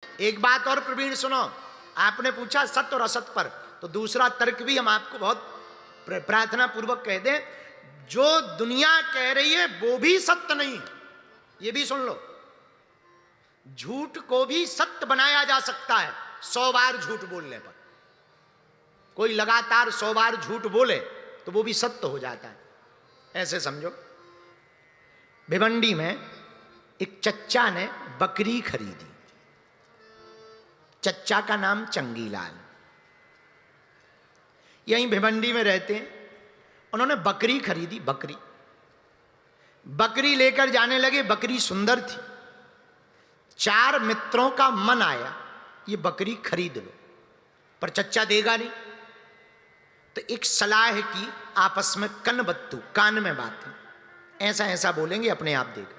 एक बात और प्रवीण सुनो, आपने पूछा सत्य और असत पर, तो दूसरा तर्क भी हम आपको बहुत प्रार्थना पूर्वक कह दें। जो दुनिया कह रही है वो भी सत्य नहीं है, ये भी सुन लो। झूठ को भी सत्य बनाया जा सकता है 100 बार झूठ बोलने पर। कोई लगातार 100 बार झूठ बोले तो वो भी सत्य हो जाता है। ऐसे समझो, भिवंडी में एक चच्चा ने बकरी खरीदी। चच्चा का नाम चंगीलाल, यहीं भिवंडी में रहते हैं। उन्होंने बकरी खरीदी। बकरी लेकर जाने लगे। बकरी सुंदर थी। 4 मित्रों का मन आया ये बकरी खरीद लो, पर चच्चा देगा नहीं। तो एक सलाह की, आपस में कनबत्तू, कान में बातें, ऐसा ऐसा बोलेंगे, अपने आप देगा।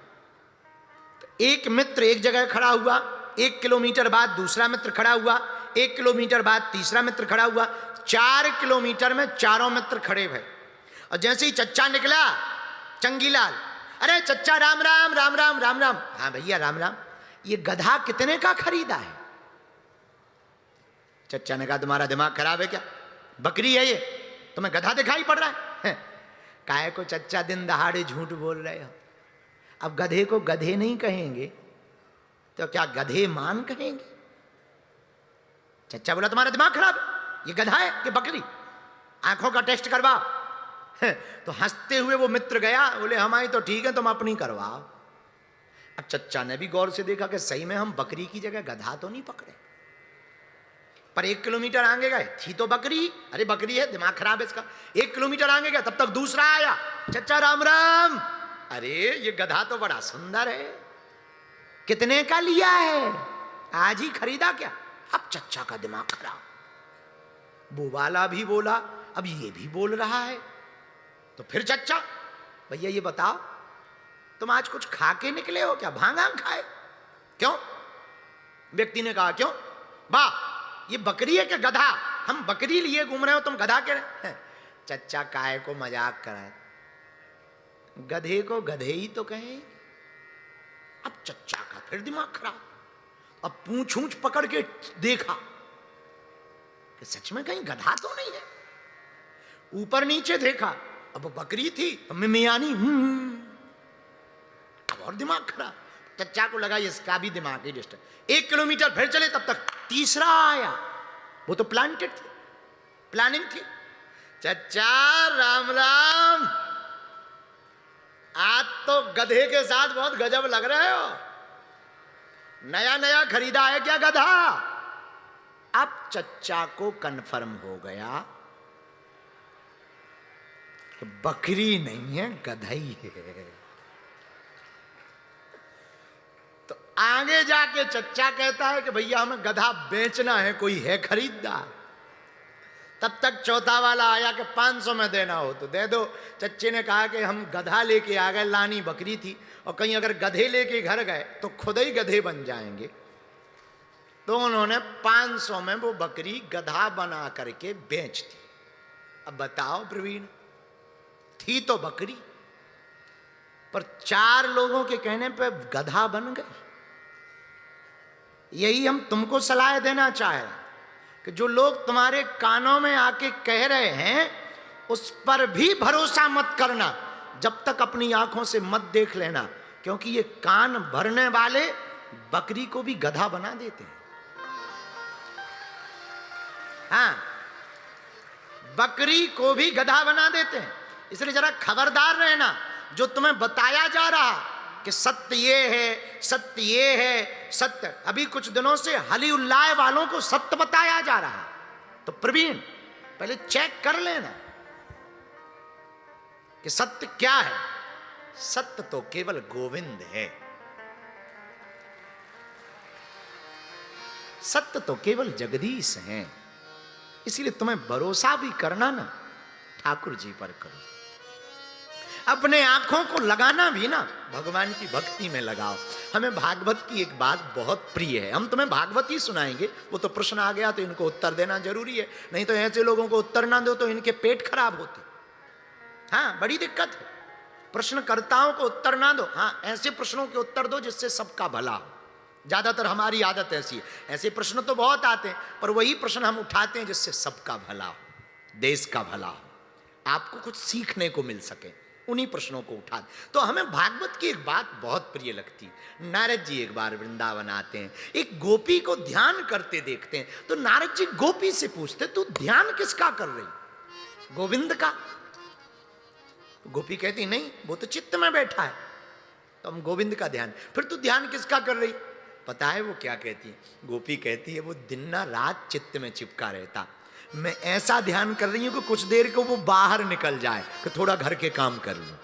तो एक मित्र एक जगह खड़ा हुआ, 1 किलोमीटर बाद दूसरा मित्र खड़ा हुआ, 1 किलोमीटर बाद तीसरा मित्र खड़ा हुआ, 4 किलोमीटर में चारों मित्र खड़े भये। और जैसे ही चच्चा निकला, चंगीलाल, अरे चच्चा राम राम राम राम राम राम। हाँ भैया राम राम। ये गधा कितने का खरीदा है? चच्चा ने कहा तुम्हारा दिमाग खराब है क्या? बकरी है ये, तुम्हें गधा दिखाई पड़ रहा है? काहे को चच्चा दिन दहाड़े झूठ बोल रहे हो? अब गधे को गधे नहीं कहेंगे तो क्या गधे मान कहेंगे? चच्चा बोला तुम्हारा दिमाग खराब है, ये गधा है कि बकरी? आंखों का टेस्ट करवाओ। तो हंसते हुए वो मित्र गया, बोले हमारी तो ठीक है, तुम अपनी करवाओ। अब चच्चा ने भी गौर से देखा कि सही में हम बकरी की जगह गधा तो नहीं पकड़े। पर 1 किलोमीटर आगे गए, थी तो बकरी। अरे बकरी है, दिमाग खराब है इसका। 1 किलोमीटर आगे गया, तब तक दूसरा आया, चच्चा राम राम। अरे ये गधा तो बड़ा सुंदर है, कितने का लिया है? आज ही खरीदा क्या? अब चच्चा का दिमाग खराब। वो वाला भी बोला, अब ये भी बोल रहा है। तो फिर चच्चा, भैया ये बताओ तुम आज कुछ खा के निकले हो क्या? भांग खाए? क्यों? व्यक्ति ने कहा क्यों? वाह, ये बकरी है कि गधा? हम बकरी लिए घूम रहे हो, तुम गधा कह रहे? चच्चा काय को मजाक कराए, गधे को गधे ही तो कहे। अब चच्चा का फिर दिमाग खराब। अब पूंछ ऊंच पकड़ के देखा कि सच में कहीं गधा तो नहीं है। ऊपर नीचे देखा, अब वो बकरी थी, मिमियानी। अब और दिमाग खराब। चच्चा को लगा इसका भी दिमाग ही डिस्टर्ब। 1 किलोमीटर फिर चले, तब तक तीसरा आया। वो तो प्लांटेड थे, प्लानिंग थी। चच्चा राम राम, आज तो गधे के साथ बहुत गजब लग रहे हो। नया नया खरीदा है क्या गधा? अब चच्चा को कंफर्म हो गया कि बकरी नहीं है, गधा ही है। तो आगे जाके चच्चा कहता है कि भैया हमें गधा बेचना है, कोई है खरीददार? तब तक चौथा वाला आया कि 500 में देना हो तो दे दो। चच्चे ने कहा कि हम गधा लेके आ गए, लानी बकरी थी, और कहीं अगर गधे लेके घर गए तो खुद ही गधे बन जाएंगे। तो उन्होंने 500 में वो बकरी गधा बना करके बेच दी। अब बताओ प्रवीण, थी तो बकरी, पर 4 लोगों के कहने पे गधा बन गई। यही हम तुमको सलाह देना चाह रहे हैं कि जो लोग तुम्हारे कानों में आके कह रहे हैं उस पर भी भरोसा मत करना, जब तक अपनी आंखों से मत देख लेना, क्योंकि ये कान भरने वाले बकरी को भी गधा बना देते हैं। हाँ, बकरी को भी गधा बना देते हैं। इसलिए जरा खबरदार रहना। जो तुम्हें बताया जा रहा कि सत्य ये है, सत्य ये है, सत्य, अभी कुछ दिनों से हलीउल्लाह वालों को सत्य बताया जा रहा है। तो प्रवीण पहले चेक कर लेना कि सत्य क्या है। सत्य तो केवल गोविंद है, सत्य तो केवल जगदीश है। इसलिए तुम्हें भरोसा भी करना ना ठाकुर जी पर करो। अपने आंखों को लगाना भी ना भगवान की भक्ति में लगाओ। हमें भागवत की एक बात बहुत प्रिय है, हम तुम्हें भागवत ही सुनाएंगे। वो तो प्रश्न आ गया तो इनको उत्तर देना जरूरी है, नहीं तो ऐसे लोगों को उत्तर ना दो तो इनके पेट खराब होते। हाँ, बड़ी दिक्कत है। प्रश्नकर्ताओं को उत्तर ना दो, हाँ ऐसे प्रश्नों के उत्तर दो जिससे सबका भला हो। ज्यादातर हमारी आदत ऐसी है। ऐसे प्रश्न तो बहुत आते हैं, पर वही प्रश्न हम उठाते हैं जिससे सबका भला हो, देश का भला हो, आपको कुछ सीखने को मिल सके, उन्हीं प्रश्नों को उठा। तो हमें भागवत की एक बात बहुत प्रिय लगती है। नारद जी एक बार वृंदावन आते हैं, एक गोपी को ध्यान करते देखते हैं, तो नारद जी गोपी से पूछते, तू ध्यान किसका कर रही? गोविंद का। गोपी कहती नहीं, वो तो चित्त में बैठा है, तो हम गोविंद का ध्यान। फिर तू ध्यान किसका कर रही? पता है वो क्या कहती है? गोपी कहती है, वो दिन ना रात चित्त में चिपका रहता, मैं ऐसा ध्यान कर रही हूं कि कुछ देर को वो बाहर निकल जाए कि थोड़ा घर के काम कर लूं,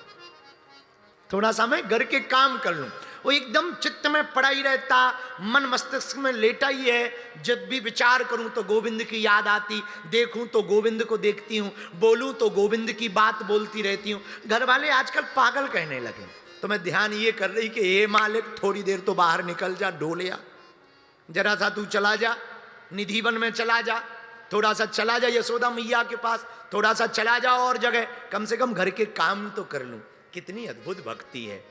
थोड़ा सा मैं घर के काम कर लूं। वो एकदम चित्त में पड़ा ही रहता, मन मस्तिष्क में लेटा ही है। जब भी विचार करूं तो गोविंद की याद आती, देखूं तो गोविंद को देखती हूं, बोलूं तो गोविंद की बात बोलती रहती हूं। घर वाले आजकल पागल कहने लगे। तो मैं ध्यान ये कर रही कि हे मालिक, थोड़ी देर तो बाहर निकल जा, डोलिया जरा सा तू चला जा, निधिवन में चला जा, थोड़ा सा चला जा यशोदा मैया के पास, थोड़ा सा चला जा और जगह, कम से कम घर के काम तो कर लूं। कितनी अद्भुत भक्ति है।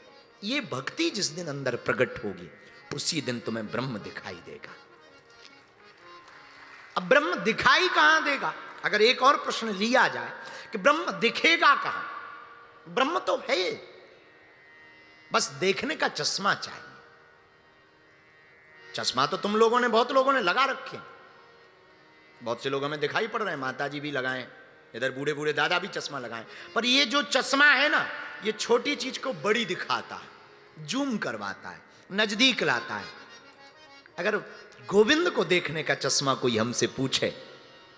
ये भक्ति जिस दिन अंदर प्रकट होगी, उसी दिन तुम्हें ब्रह्म दिखाई देगा। अब ब्रह्म दिखाई कहां देगा? अगर एक और प्रश्न लिया जाए कि ब्रह्म दिखेगा कहां? ब्रह्म तो है, बस देखने का चश्मा चाहिए। चश्मा तो तुम लोगों ने, बहुत लोगों ने लगा रखे, बहुत से लोगों में दिखाई पड़ रहे हैं, माता जी भी लगाएं, इधर बूढ़े बूढ़े दादा भी चश्मा लगाएं। पर ये जो चश्मा है ना, ये छोटी चीज को बड़ी दिखाता है, जूम करवाता है, नजदीक लाता है। अगर गोविंद को देखने का चश्मा कोई हमसे पूछे,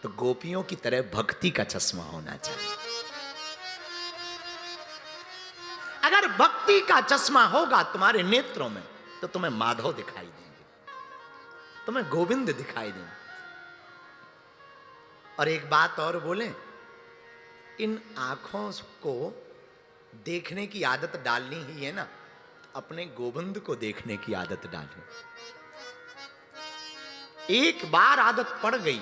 तो गोपियों की तरह भक्ति का चश्मा होना चाहिए। अगर भक्ति का चश्मा होगा तुम्हारे नेत्रों में, तो तुम्हें माधव दिखाई देंगे, तुम्हें गोविंद दिखाई देंगे। और एक बात और बोलें, इन आंखों को देखने की आदत डालनी ही है ना, तो अपने गोविंद को देखने की आदत डालो। एक बार आदत पड़ गई,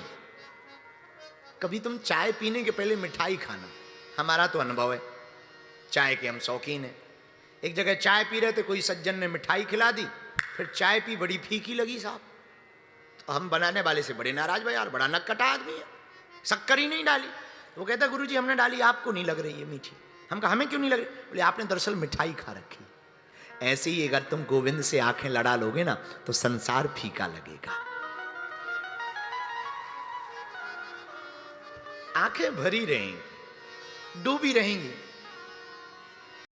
कभी तुम चाय पीने के पहले मिठाई खाना। हमारा तो अनुभव है, चाय के हम शौकीन हैं। एक जगह चाय पी रहे थे, कोई सज्जन ने मिठाई खिला दी, फिर चाय पी, बड़ी फीकी लगी साहब। तो हम बनाने वाले से बड़े नाराज, भाई यार बड़ा नक्कटा आदमी है, शक्कर ही नहीं डाली। तो वो कहता, गुरुजी हमने डाली, आपको नहीं लग रही है मीठी। हम कहा हमें क्यों नहीं लग रही? बोले आपने दरअसल मिठाई खा रखी। ऐसे ही अगर तुम गोविंद से आंखें लड़ा लोगे ना, तो संसार फीका लगेगा। आंखें भरी रहेंगी, डूबी रहेंगी,